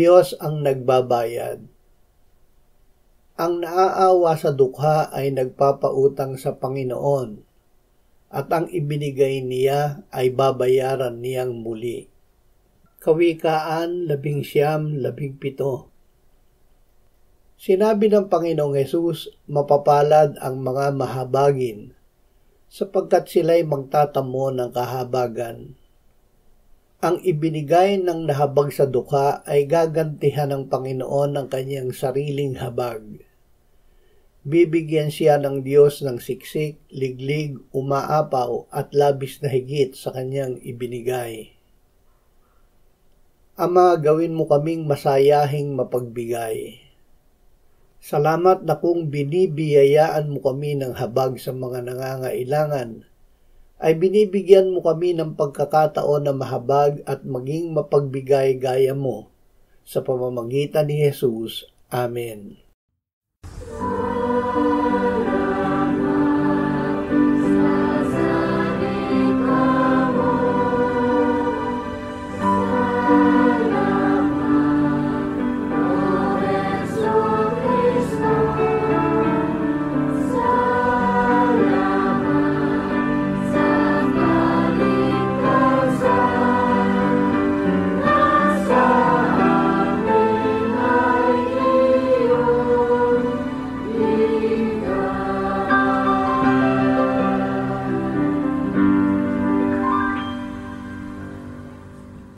Diyos ang nagbabayad. Ang naaawa sa dukha ay nagpapautang sa Panginoon, at ang ibinigay niya ay babayaran niyang muli. Kawikaan 11:17. Sinabi ng Panginoong Hesus, mapapalad ang mga mahabagin, sapagkat sila'y magtatamo ng kahabagan. Ang ibinigay ng nahabag sa dukha ay gagantihan ng Panginoon ng kanyang sariling habag. Bibigyan siya ng Diyos ng siksik, liglig, umaapaw at labis na higit sa kanyang ibinigay. Ama, gawin mo kaming masayahing mapagbigay. Salamat na kung binibiyayaan mo kami ng habag sa mga nangangailangan, ay binibigyan mo kami ng pagkakataon na mahabag at maging mapagbigay gaya mo. Sa pamamagitan ni Jesus. Amen.